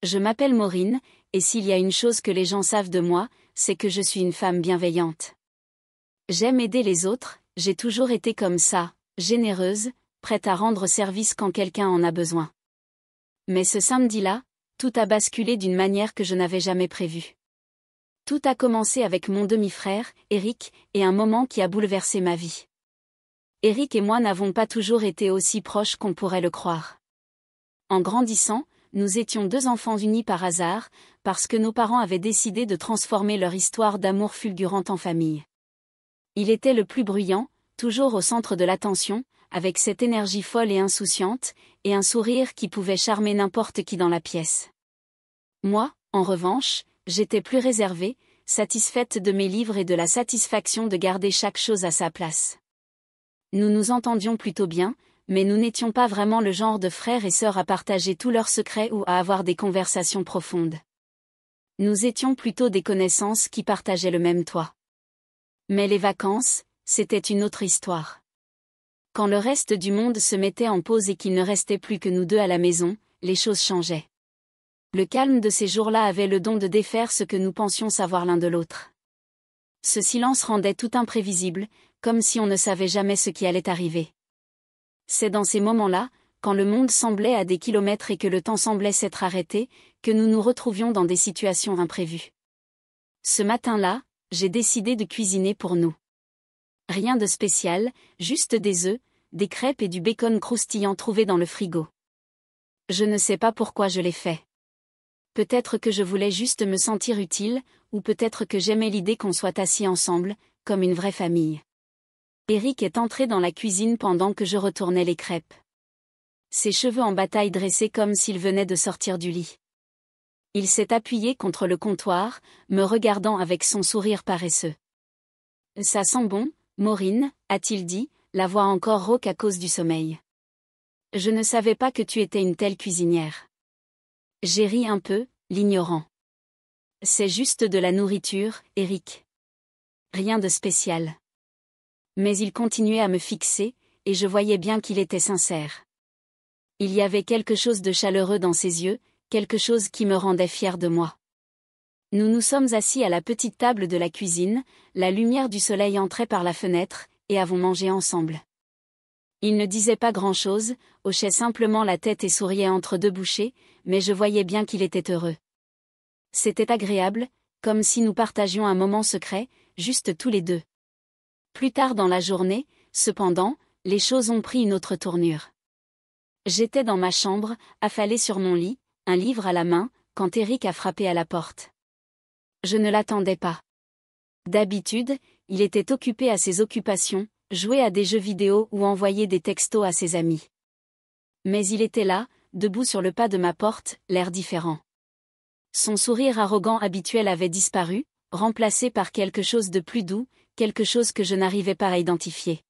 Je m'appelle Maureen, et s'il y a une chose que les gens savent de moi, c'est que je suis une femme bienveillante. J'aime aider les autres, j'ai toujours été comme ça, généreuse, prête à rendre service quand quelqu'un en a besoin. Mais ce samedi-là, tout a basculé d'une manière que je n'avais jamais prévue. Tout a commencé avec mon demi-frère, Eric, et un moment qui a bouleversé ma vie. Eric et moi n'avons pas toujours été aussi proches qu'on pourrait le croire. En grandissant, nous étions deux enfants unis par hasard, parce que nos parents avaient décidé de transformer leur histoire d'amour fulgurante en famille. Il était le plus bruyant, toujours au centre de l'attention, avec cette énergie folle et insouciante, et un sourire qui pouvait charmer n'importe qui dans la pièce. Moi, en revanche, j'étais plus réservée, satisfaite de mes livres et de la satisfaction de garder chaque chose à sa place. Nous nous entendions plutôt bien, mais nous n'étions pas vraiment le genre de frères et sœurs à partager tous leurs secrets ou à avoir des conversations profondes. Nous étions plutôt des connaissances qui partageaient le même toit. Mais les vacances, c'était une autre histoire. Quand le reste du monde se mettait en pause et qu'il ne restait plus que nous deux à la maison, les choses changeaient. Le calme de ces jours-là avait le don de défaire ce que nous pensions savoir l'un de l'autre. Ce silence rendait tout imprévisible, comme si on ne savait jamais ce qui allait arriver. C'est dans ces moments-là, quand le monde semblait à des kilomètres et que le temps semblait s'être arrêté, que nous nous retrouvions dans des situations imprévues. Ce matin-là, j'ai décidé de cuisiner pour nous. Rien de spécial, juste des œufs, des crêpes et du bacon croustillant trouvé dans le frigo. Je ne sais pas pourquoi je l'ai fait. Peut-être que je voulais juste me sentir utile, ou peut-être que j'aimais l'idée qu'on soit assis ensemble, comme une vraie famille. Eric est entré dans la cuisine pendant que je retournais les crêpes. Ses cheveux en bataille dressés comme s'il venait de sortir du lit. Il s'est appuyé contre le comptoir, me regardant avec son sourire paresseux. « Ça sent bon, Maureen », a-t-il dit, la voix encore rauque à cause du sommeil. « Je ne savais pas que tu étais une telle cuisinière. » J'ai ri un peu, l'ignorant. « C'est juste de la nourriture, Eric. Rien de spécial. » Mais il continuait à me fixer, et je voyais bien qu'il était sincère. Il y avait quelque chose de chaleureux dans ses yeux, quelque chose qui me rendait fière de moi. Nous nous sommes assis à la petite table de la cuisine, la lumière du soleil entrait par la fenêtre, et avons mangé ensemble. Il ne disait pas grand-chose, hochait simplement la tête et souriait entre deux bouchées, mais je voyais bien qu'il était heureux. C'était agréable, comme si nous partagions un moment secret, juste tous les deux. Plus tard dans la journée, cependant, les choses ont pris une autre tournure. J'étais dans ma chambre, affalée sur mon lit, un livre à la main, quand Eric a frappé à la porte. Je ne l'attendais pas. D'habitude, il était occupé à ses occupations, jouait à des jeux vidéo ou envoyait des textos à ses amis. Mais il était là, debout sur le pas de ma porte, l'air différent. Son sourire arrogant habituel avait disparu, remplacé par quelque chose de plus doux, quelque chose que je n'arrivais pas à identifier.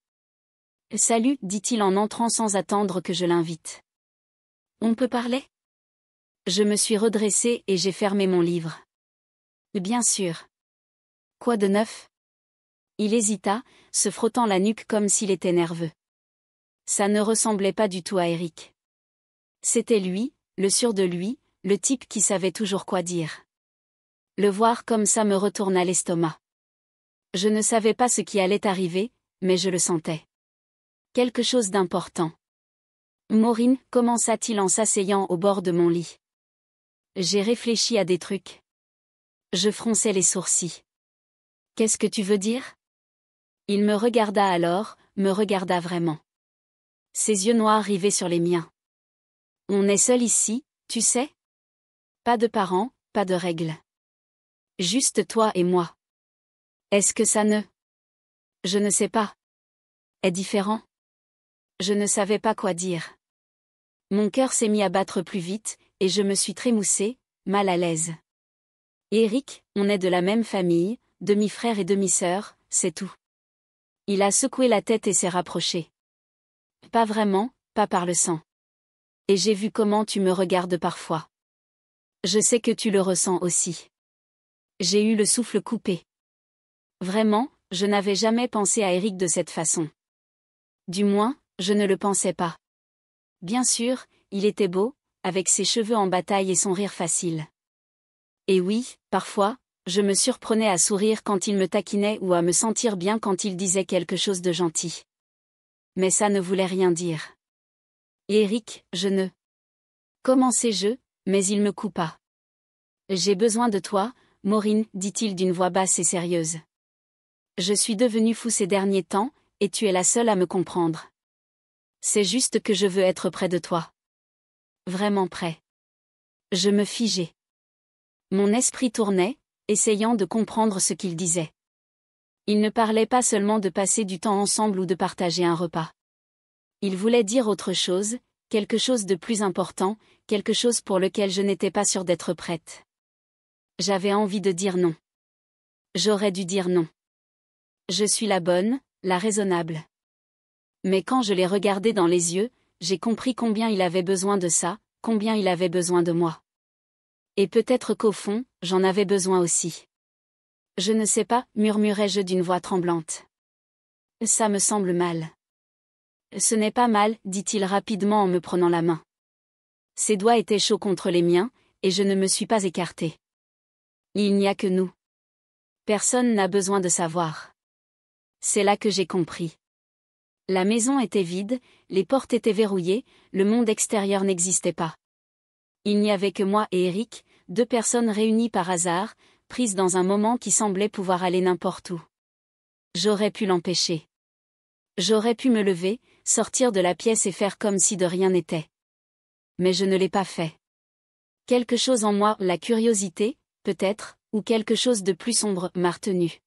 « Salut », dit-il en entrant sans attendre que je l'invite. « On peut parler ?» Je me suis redressée et j'ai fermé mon livre. « Bien sûr. »« Quoi de neuf ?» Il hésita, se frottant la nuque comme s'il était nerveux. Ça ne ressemblait pas du tout à Eric. C'était lui, le sûr de lui, le type qui savait toujours quoi dire. Le voir comme ça me retourna l'estomac. Je ne savais pas ce qui allait arriver, mais je le sentais. Quelque chose d'important. « Maureen », commença-t-il en s'asseyant au bord de mon lit. J'ai réfléchi à des trucs. Je fronçai les sourcils. « Qu'est-ce que tu veux dire ?» Il me regarda alors, me regarda vraiment. Ses yeux noirs rivaient sur les miens. « On est seul ici, tu sais ? Pas de parents, pas de règles. Juste toi et moi. Est-ce que ça ne... Je ne sais pas. Est différent ? Je ne savais pas quoi dire. Mon cœur s'est mis à battre plus vite, et je me suis trémoussée, mal à l'aise. Eric, on est de la même famille, demi-frère et demi-sœur, c'est tout. Il a secoué la tête et s'est rapproché. Pas vraiment, pas par le sang. Et j'ai vu comment tu me regardes parfois. Je sais que tu le ressens aussi. J'ai eu le souffle coupé. Vraiment, je n'avais jamais pensé à Eric de cette façon. Du moins, je ne le pensais pas. Bien sûr, il était beau, avec ses cheveux en bataille et son rire facile. Et oui, parfois, je me surprenais à sourire quand il me taquinait ou à me sentir bien quand il disait quelque chose de gentil. Mais ça ne voulait rien dire. Et Eric, je ne commençai-je, mais il me coupa. J'ai besoin de toi, Maureen, dit-il d'une voix basse et sérieuse. Je suis devenu fou ces derniers temps, et tu es la seule à me comprendre. C'est juste que je veux être près de toi. Vraiment près. Je me figeai. Mon esprit tournait, essayant de comprendre ce qu'il disait. Il ne parlait pas seulement de passer du temps ensemble ou de partager un repas. Il voulait dire autre chose, quelque chose de plus important, quelque chose pour lequel je n'étais pas sûre d'être prête. J'avais envie de dire non. J'aurais dû dire non. Je suis la bonne, la raisonnable. Mais quand je l'ai regardé dans les yeux, j'ai compris combien il avait besoin de ça, combien il avait besoin de moi. Et peut-être qu'au fond, j'en avais besoin aussi. Je ne sais pas, murmurai-je d'une voix tremblante. Ça me semble mal. Ce n'est pas mal, dit-il rapidement en me prenant la main. Ses doigts étaient chauds contre les miens, et je ne me suis pas écartée. Il n'y a que nous. Personne n'a besoin de savoir. C'est là que j'ai compris. La maison était vide, les portes étaient verrouillées, le monde extérieur n'existait pas. Il n'y avait que moi et Eric, deux personnes réunies par hasard, prises dans un moment qui semblait pouvoir aller n'importe où. J'aurais pu l'empêcher. J'aurais pu me lever, sortir de la pièce et faire comme si de rien n'était. Mais je ne l'ai pas fait. Quelque chose en moi, la curiosité, peut-être, ou quelque chose de plus sombre, m'a retenu.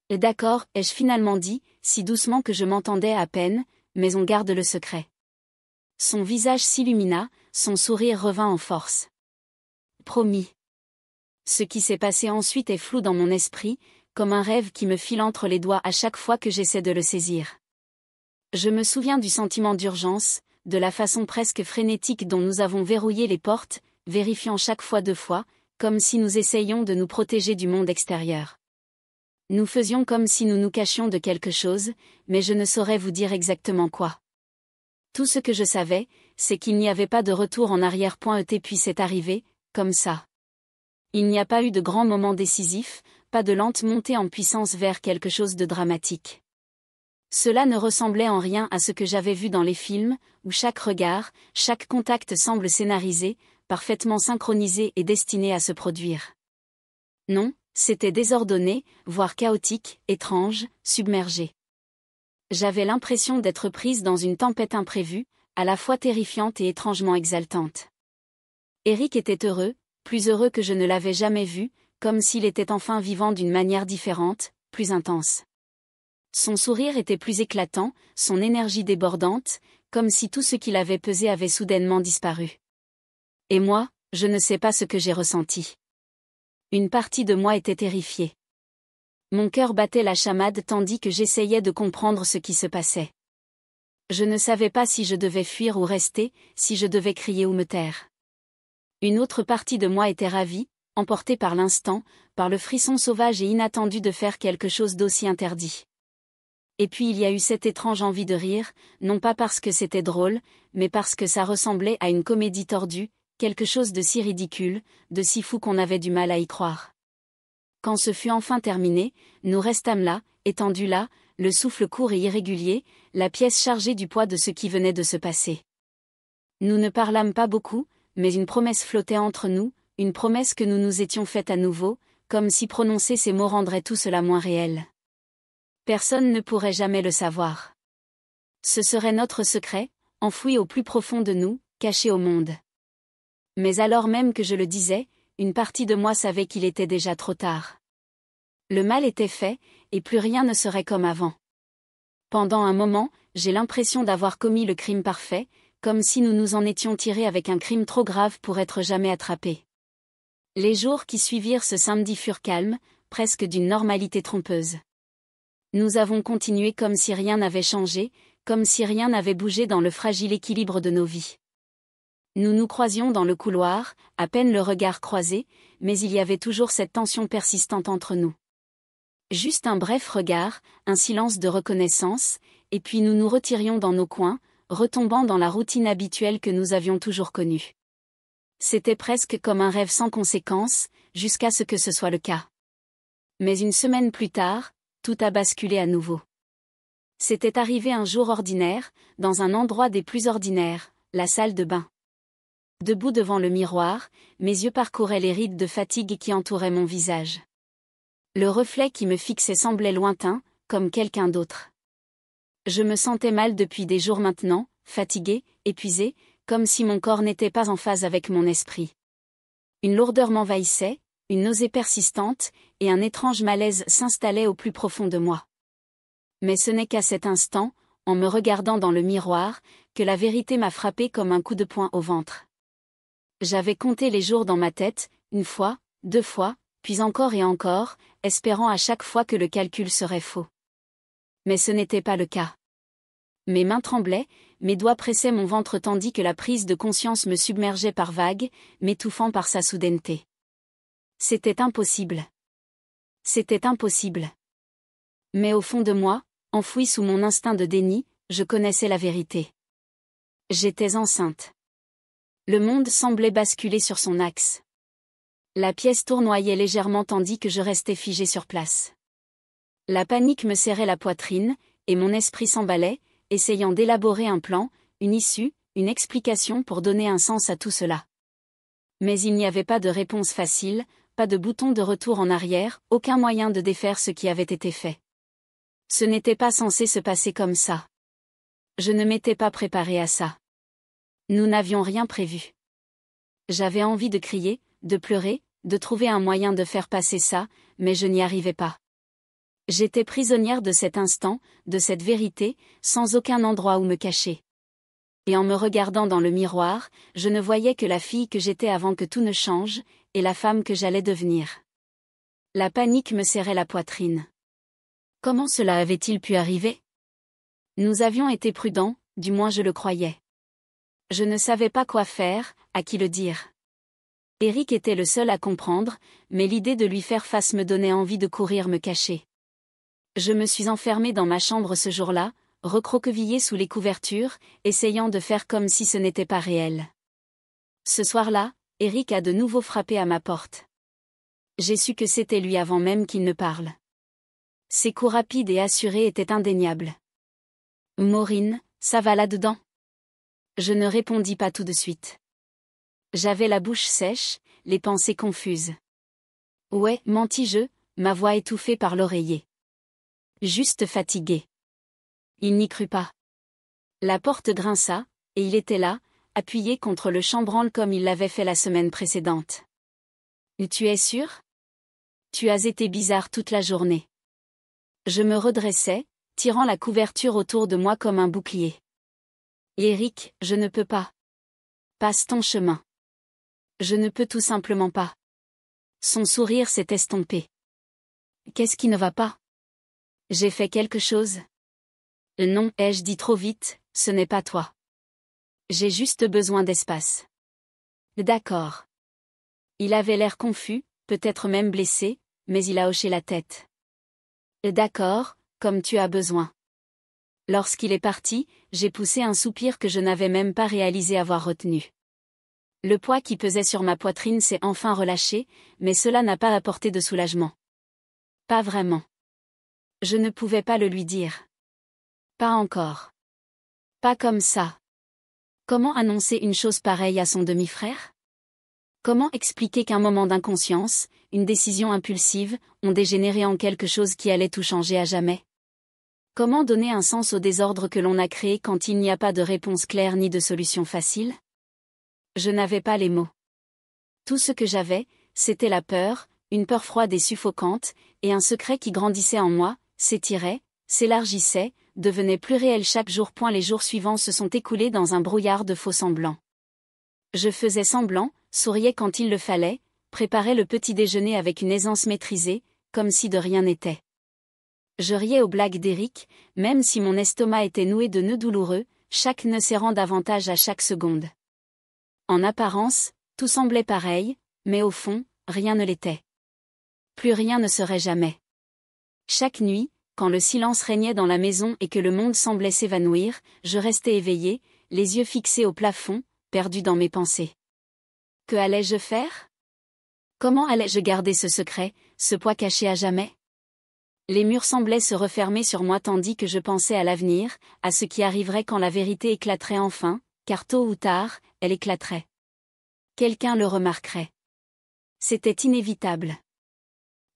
Et d'accord, ai-je finalement dit, si doucement que je m'entendais à peine, mais on garde le secret. Son visage s'illumina, son sourire revint en force. Promis. Ce qui s'est passé ensuite est flou dans mon esprit, comme un rêve qui me file entre les doigts à chaque fois que j'essaie de le saisir. Je me souviens du sentiment d'urgence, de la façon presque frénétique dont nous avons verrouillé les portes, vérifiant chaque fois 2 fois, comme si nous essayions de nous protéger du monde extérieur. Nous faisions comme si nous nous cachions de quelque chose, mais je ne saurais vous dire exactement quoi. Tout ce que je savais, c'est qu'il n'y avait pas de retour en arrière. Et puis c'est arrivé, comme ça. Il n'y a pas eu de grand moment décisif, pas de lente montée en puissance vers quelque chose de dramatique. Cela ne ressemblait en rien à ce que j'avais vu dans les films, où chaque regard, chaque contact semble scénarisé, parfaitement synchronisé et destiné à se produire. Non, c'était désordonné, voire chaotique, étrange, submergé. J'avais l'impression d'être prise dans une tempête imprévue, à la fois terrifiante et étrangement exaltante. Eric était heureux, plus heureux que je ne l'avais jamais vu, comme s'il était enfin vivant d'une manière différente, plus intense. Son sourire était plus éclatant, son énergie débordante, comme si tout ce qui l'avait pesé avait soudainement disparu. Et moi, je ne sais pas ce que j'ai ressenti. Une partie de moi était terrifiée. Mon cœur battait la chamade tandis que j'essayais de comprendre ce qui se passait. Je ne savais pas si je devais fuir ou rester, si je devais crier ou me taire. Une autre partie de moi était ravie, emportée par l'instant, par le frisson sauvage et inattendu de faire quelque chose d'aussi interdit. Et puis il y a eu cette étrange envie de rire, non pas parce que c'était drôle, mais parce que ça ressemblait à une comédie tordue, quelque chose de si ridicule, de si fou qu'on avait du mal à y croire. Quand ce fut enfin terminé, nous restâmes là, étendus là, le souffle court et irrégulier, la pièce chargée du poids de ce qui venait de se passer. Nous ne parlâmes pas beaucoup, mais une promesse flottait entre nous, une promesse que nous nous étions faite à nouveau, comme si prononcer ces mots rendrait tout cela moins réel. Personne ne pourrait jamais le savoir. Ce serait notre secret, enfoui au plus profond de nous, caché au monde. Mais alors même que je le disais, une partie de moi savait qu'il était déjà trop tard. Le mal était fait, et plus rien ne serait comme avant. Pendant un moment, j'ai l'impression d'avoir commis le crime parfait, comme si nous nous en étions tirés avec un crime trop grave pour être jamais attrapés. Les jours qui suivirent ce samedi furent calmes, presque d'une normalité trompeuse. Nous avons continué comme si rien n'avait changé, comme si rien n'avait bougé dans le fragile équilibre de nos vies. Nous nous croisions dans le couloir, à peine le regard croisé, mais il y avait toujours cette tension persistante entre nous. Juste un bref regard, un silence de reconnaissance, et puis nous nous retirions dans nos coins, retombant dans la routine habituelle que nous avions toujours connue. C'était presque comme un rêve sans conséquence, jusqu'à ce que ce soit le cas. Mais une semaine plus tard, tout a basculé à nouveau. C'était arrivé un jour ordinaire, dans un endroit des plus ordinaires, la salle de bain. Debout devant le miroir, mes yeux parcouraient les rides de fatigue qui entouraient mon visage. Le reflet qui me fixait semblait lointain, comme quelqu'un d'autre. Je me sentais mal depuis des jours maintenant, fatigué, épuisé, comme si mon corps n'était pas en phase avec mon esprit. Une lourdeur m'envahissait, une nausée persistante, et un étrange malaise s'installait au plus profond de moi. Mais ce n'est qu'à cet instant, en me regardant dans le miroir, que la vérité m'a frappé comme un coup de poing au ventre. J'avais compté les jours dans ma tête, une fois, 2 fois, puis encore et encore, espérant à chaque fois que le calcul serait faux. Mais ce n'était pas le cas. Mes mains tremblaient, mes doigts pressaient mon ventre tandis que la prise de conscience me submergeait par vagues, m'étouffant par sa soudaineté. C'était impossible. C'était impossible. Mais au fond de moi, enfoui sous mon instinct de déni, je connaissais la vérité. J'étais enceinte. Le monde semblait basculer sur son axe. La pièce tournoyait légèrement tandis que je restais figé sur place. La panique me serrait la poitrine, et mon esprit s'emballait, essayant d'élaborer un plan, une issue, une explication pour donner un sens à tout cela. Mais il n'y avait pas de réponse facile, pas de bouton de retour en arrière, aucun moyen de défaire ce qui avait été fait. Ce n'était pas censé se passer comme ça. Je ne m'étais pas préparé à ça. Nous n'avions rien prévu. J'avais envie de crier, de pleurer, de trouver un moyen de faire passer ça, mais je n'y arrivais pas. J'étais prisonnière de cet instant, de cette vérité, sans aucun endroit où me cacher. Et en me regardant dans le miroir, je ne voyais que la fille que j'étais avant que tout ne change, et la femme que j'allais devenir. La panique me serrait la poitrine. Comment cela avait-il pu arriver? Nous avions été prudents, du moins je le croyais. Je ne savais pas quoi faire, à qui le dire. Eric était le seul à comprendre, mais l'idée de lui faire face me donnait envie de courir me cacher. Je me suis enfermée dans ma chambre ce jour-là, recroquevillée sous les couvertures, essayant de faire comme si ce n'était pas réel. Ce soir-là, Eric a de nouveau frappé à ma porte. J'ai su que c'était lui avant même qu'il ne parle. Ses coups rapides et assurés étaient indéniables. « Maureen, ça va là-dedans ?» Je ne répondis pas tout de suite. J'avais la bouche sèche, les pensées confuses. « Ouais, mentis-je, ma voix étouffée par l'oreiller. Juste fatigué. » Il n'y crut pas. La porte grinça, et il était là, appuyé contre le chambranle comme il l'avait fait la semaine précédente. « Tu es sûr? Tu as été bizarre toute la journée. » Je me redressai, tirant la couverture autour de moi comme un bouclier. « Eric, je ne peux pas. Passe ton chemin. Je ne peux tout simplement pas. » Son sourire s'est estompé. « Qu'est-ce qui ne va pas? J'ai fait quelque chose? » « Non, ai-je dit trop vite, ce n'est pas toi. J'ai juste besoin d'espace. » « D'accord. » Il avait l'air confus, peut-être même blessé, mais il a hoché la tête. « D'accord, comme tu as besoin. » Lorsqu'il est parti, j'ai poussé un soupir que je n'avais même pas réalisé avoir retenu. Le poids qui pesait sur ma poitrine s'est enfin relâché, mais cela n'a pas apporté de soulagement. Pas vraiment. Je ne pouvais pas le lui dire. Pas encore. Pas comme ça. Comment annoncer une chose pareille à son demi-frère? Comment expliquer qu'un moment d'inconscience, une décision impulsive, ont dégénéré en quelque chose qui allait tout changer à jamais? Comment donner un sens au désordre que l'on a créé quand il n'y a pas de réponse claire ni de solution facile? Je n'avais pas les mots. Tout ce que j'avais, c'était la peur, une peur froide et suffocante, et un secret qui grandissait en moi, s'étirait, s'élargissait, devenait plus réel chaque jour. Les jours suivants se sont écoulés dans un brouillard de faux semblants. Je faisais semblant, souriais quand il le fallait, préparais le petit déjeuner avec une aisance maîtrisée, comme si de rien n'était. Je riais aux blagues d'Eric, même si mon estomac était noué de nœuds douloureux, chaque nœud serrant davantage à chaque seconde. En apparence, tout semblait pareil, mais au fond, rien ne l'était. Plus rien ne serait jamais. Chaque nuit, quand le silence régnait dans la maison et que le monde semblait s'évanouir, je restais éveillé, les yeux fixés au plafond, perdu dans mes pensées. que allais-je faire? Comment allais-je garder ce secret, ce poids caché à jamais? Les murs semblaient se refermer sur moi tandis que je pensais à l'avenir, à ce qui arriverait quand la vérité éclaterait enfin, car tôt ou tard, elle éclaterait. Quelqu'un le remarquerait. C'était inévitable.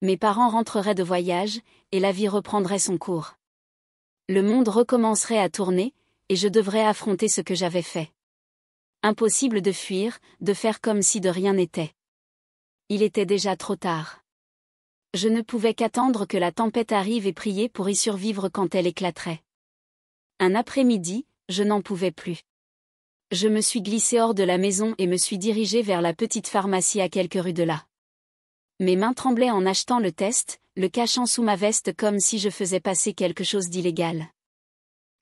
Mes parents rentreraient de voyage, et la vie reprendrait son cours. Le monde recommencerait à tourner, et je devrais affronter ce que j'avais fait. Impossible de fuir, de faire comme si de rien n'était. Il était déjà trop tard. Je ne pouvais qu'attendre que la tempête arrive et prier pour y survivre quand elle éclaterait. Un après-midi, je n'en pouvais plus. Je me suis glissé hors de la maison et me suis dirigé vers la petite pharmacie à quelques rues de là. Mes mains tremblaient en achetant le test, le cachant sous ma veste comme si je faisais passer quelque chose d'illégal.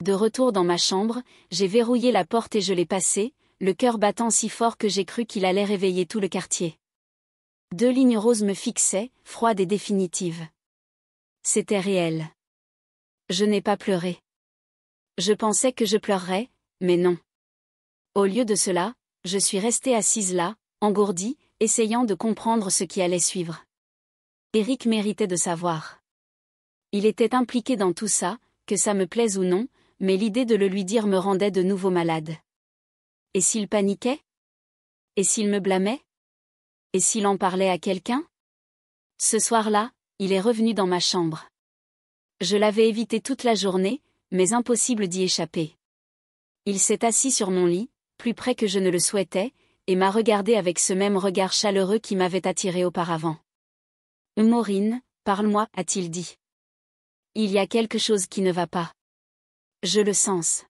De retour dans ma chambre, j'ai verrouillé la porte et je l'ai passé, le cœur battant si fort que j'ai cru qu'il allait réveiller tout le quartier. 2 lignes roses me fixaient, froides et définitives. C'était réel. Je n'ai pas pleuré. Je pensais que je pleurerais, mais non. Au lieu de cela, je suis restée assise là, engourdie, essayant de comprendre ce qui allait suivre. Eric méritait de savoir. Il était impliqué dans tout ça, que ça me plaise ou non, mais l'idée de le lui dire me rendait de nouveau malade. Et s'il paniquait? Et s'il me blâmait? Et s'il en parlait à quelqu'un? Ce soir-là, il est revenu dans ma chambre. Je l'avais évité toute la journée, mais impossible d'y échapper. Il s'est assis sur mon lit, plus près que je ne le souhaitais, et m'a regardé avec ce même regard chaleureux qui m'avait attiré auparavant. « Maureen, parle-moi, a-t-il dit. Il y a quelque chose qui ne va pas. Je le sens. »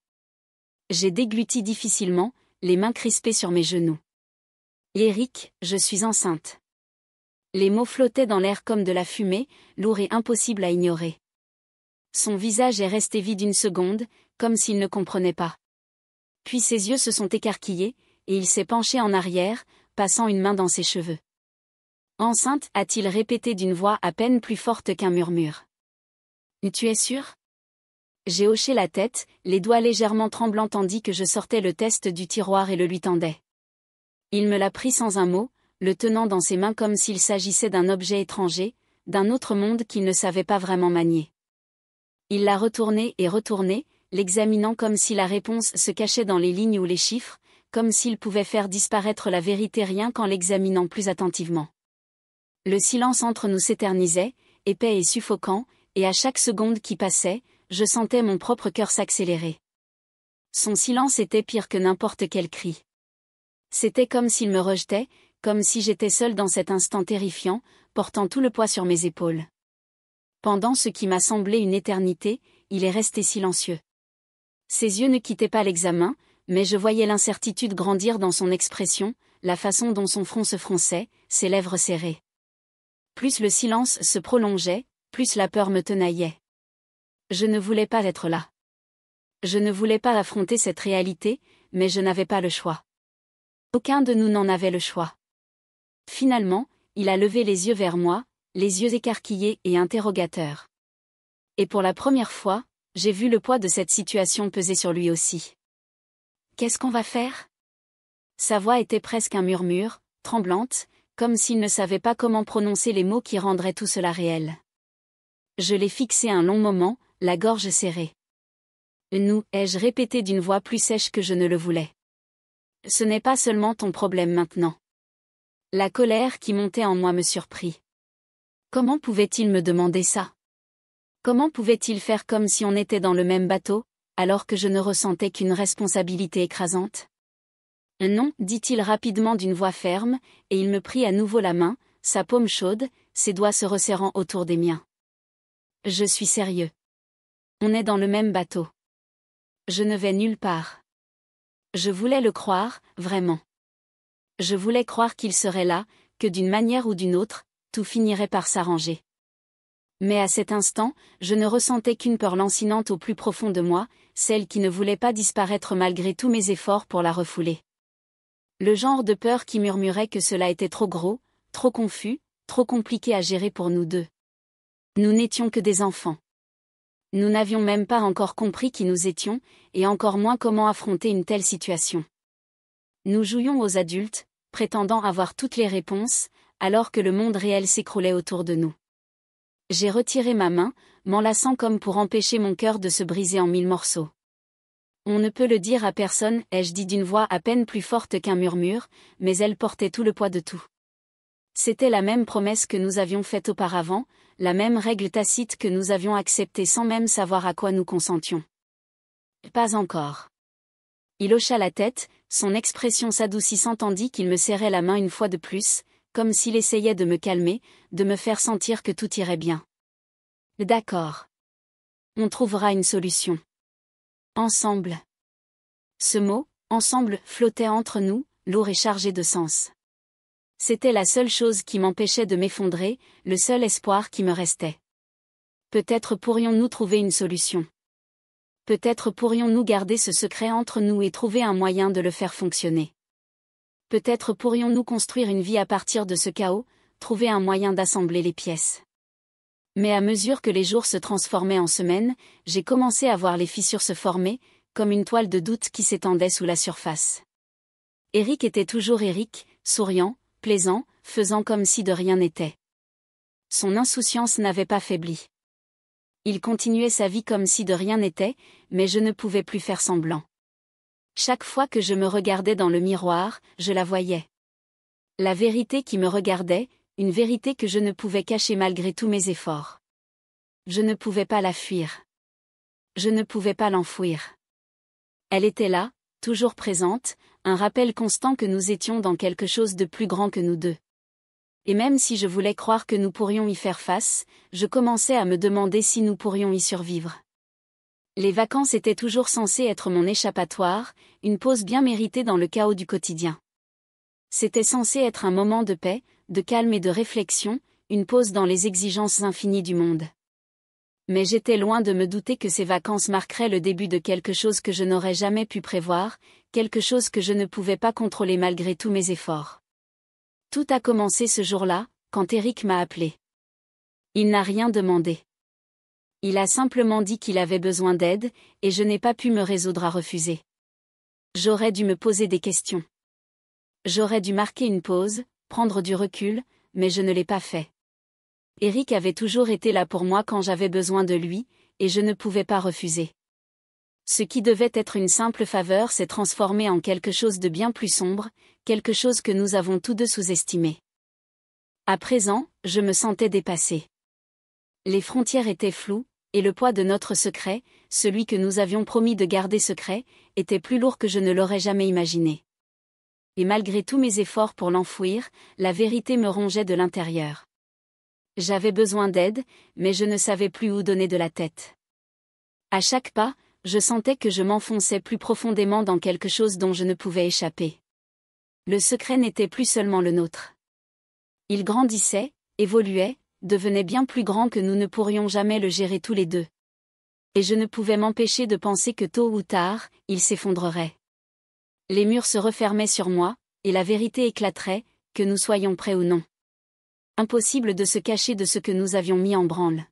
J'ai dégluti difficilement, les mains crispées sur mes genoux. « Eric, je suis enceinte. » Les mots flottaient dans l'air comme de la fumée, lourds et impossibles à ignorer. Son visage est resté vide une seconde, comme s'il ne comprenait pas. Puis ses yeux se sont écarquillés, et il s'est penché en arrière, passant une main dans ses cheveux. « Enceinte, a-t-il répété d'une voix à peine plus forte qu'un murmure. « Tu es sûr ?» J'ai hoché la tête, les doigts légèrement tremblants tandis que je sortais le test du tiroir et le lui tendais. Il me l'a pris sans un mot, le tenant dans ses mains comme s'il s'agissait d'un objet étranger, d'un autre monde qu'il ne savait pas vraiment manier. Il l'a retourné et retourné, l'examinant comme si la réponse se cachait dans les lignes ou les chiffres, comme s'il pouvait faire disparaître la vérité rien qu'en l'examinant plus attentivement. Le silence entre nous s'éternisait, épais et suffocant, et à chaque seconde qui passait, je sentais mon propre cœur s'accélérer. Son silence était pire que n'importe quel cri. C'était comme s'il me rejetait, comme si j'étais seule dans cet instant terrifiant, portant tout le poids sur mes épaules. Pendant ce qui m'a semblé une éternité, il est resté silencieux. Ses yeux ne quittaient pas l'examen, mais je voyais l'incertitude grandir dans son expression, la façon dont son front se fronçait, ses lèvres serrées. Plus le silence se prolongeait, plus la peur me tenaillait. Je ne voulais pas être là. Je ne voulais pas affronter cette réalité, mais je n'avais pas le choix. Aucun de nous n'en avait le choix. Finalement, il a levé les yeux vers moi, les yeux écarquillés et interrogateurs. Et pour la première fois, j'ai vu le poids de cette situation peser sur lui aussi. « Qu'est-ce qu'on va faire ?» Sa voix était presque un murmure, tremblante, comme s'il ne savait pas comment prononcer les mots qui rendraient tout cela réel. Je l'ai fixé un long moment, la gorge serrée. « Nous, ai-je répété d'une voix plus sèche que je ne le voulais. Ce n'est pas seulement ton problème maintenant. La colère qui montait en moi me surprit. Comment pouvait-il me demander ça? Comment pouvait-il faire comme si on était dans le même bateau, alors que je ne ressentais qu'une responsabilité écrasante? Non, dit-il rapidement d'une voix ferme, et il me prit à nouveau la main, sa paume chaude, ses doigts se resserrant autour des miens. Je suis sérieux. On est dans le même bateau. Je ne vais nulle part. Je voulais le croire, vraiment. Je voulais croire qu'il serait là, que d'une manière ou d'une autre, tout finirait par s'arranger. Mais à cet instant, je ne ressentais qu'une peur lancinante au plus profond de moi, celle qui ne voulait pas disparaître malgré tous mes efforts pour la refouler. Le genre de peur qui murmurait que cela était trop gros, trop confus, trop compliqué à gérer pour nous deux. Nous n'étions que des enfants. Nous n'avions même pas encore compris qui nous étions, et encore moins comment affronter une telle situation. Nous jouions aux adultes, prétendant avoir toutes les réponses, alors que le monde réel s'écroulait autour de nous. J'ai retiré ma main, m'enlaçant comme pour empêcher mon cœur de se briser en 1000 morceaux. On ne peut le dire à personne, ai-je dit d'une voix à peine plus forte qu'un murmure, mais elle portait tout le poids de tout. C'était la même promesse que nous avions faite auparavant, la même règle tacite que nous avions acceptée sans même savoir à quoi nous consentions. Pas encore. Il hocha la tête, son expression s'adoucissant tandis qu'il me serrait la main une fois de plus, comme s'il essayait de me calmer, de me faire sentir que tout irait bien. D'accord. On trouvera une solution. Ensemble. Ce mot, ensemble, flottait entre nous, lourd et chargé de sens. C'était la seule chose qui m'empêchait de m'effondrer, le seul espoir qui me restait. Peut-être pourrions-nous trouver une solution. Peut-être pourrions-nous garder ce secret entre nous et trouver un moyen de le faire fonctionner. Peut-être pourrions-nous construire une vie à partir de ce chaos, trouver un moyen d'assembler les pièces. Mais à mesure que les jours se transformaient en semaines, j'ai commencé à voir les fissures se former, comme une toile de doute qui s'étendait sous la surface. Eric était toujours Eric, souriant, plaisant, faisant comme si de rien n'était. Son insouciance n'avait pas faibli. Il continuait sa vie comme si de rien n'était, mais je ne pouvais plus faire semblant. Chaque fois que je me regardais dans le miroir, je la voyais. La vérité qui me regardait, une vérité que je ne pouvais cacher malgré tous mes efforts. Je ne pouvais pas la fuir. Je ne pouvais pas l'enfouir. Elle était là, toujours présente, un rappel constant que nous étions dans quelque chose de plus grand que nous deux. Et même si je voulais croire que nous pourrions y faire face, je commençais à me demander si nous pourrions y survivre. Les vacances étaient toujours censées être mon échappatoire, une pause bien méritée dans le chaos du quotidien. C'était censé être un moment de paix, de calme et de réflexion, une pause dans les exigences infinies du monde. Mais j'étais loin de me douter que ces vacances marqueraient le début de quelque chose que je n'aurais jamais pu prévoir, quelque chose que je ne pouvais pas contrôler malgré tous mes efforts. Tout a commencé ce jour-là, quand Eric m'a appelé. Il n'a rien demandé. Il a simplement dit qu'il avait besoin d'aide, et je n'ai pas pu me résoudre à refuser. J'aurais dû me poser des questions. J'aurais dû marquer une pause, prendre du recul, mais je ne l'ai pas fait. Eric avait toujours été là pour moi quand j'avais besoin de lui, et je ne pouvais pas refuser. Ce qui devait être une simple faveur s'est transformé en quelque chose de bien plus sombre, quelque chose que nous avons tous deux sous-estimé. À présent, je me sentais dépassée. Les frontières étaient floues, et le poids de notre secret, celui que nous avions promis de garder secret, était plus lourd que je ne l'aurais jamais imaginé. Et malgré tous mes efforts pour l'enfouir, la vérité me rongeait de l'intérieur. J'avais besoin d'aide, mais je ne savais plus où donner de la tête. À chaque pas, je sentais que je m'enfonçais plus profondément dans quelque chose dont je ne pouvais échapper. Le secret n'était plus seulement le nôtre. Il grandissait, évoluait, devenait bien plus grand que nous ne pourrions jamais le gérer tous les deux. Et je ne pouvais m'empêcher de penser que tôt ou tard, il s'effondrerait. Les murs se refermaient sur moi, et la vérité éclaterait, que nous soyons prêts ou non. Impossible de se cacher de ce que nous avions mis en branle.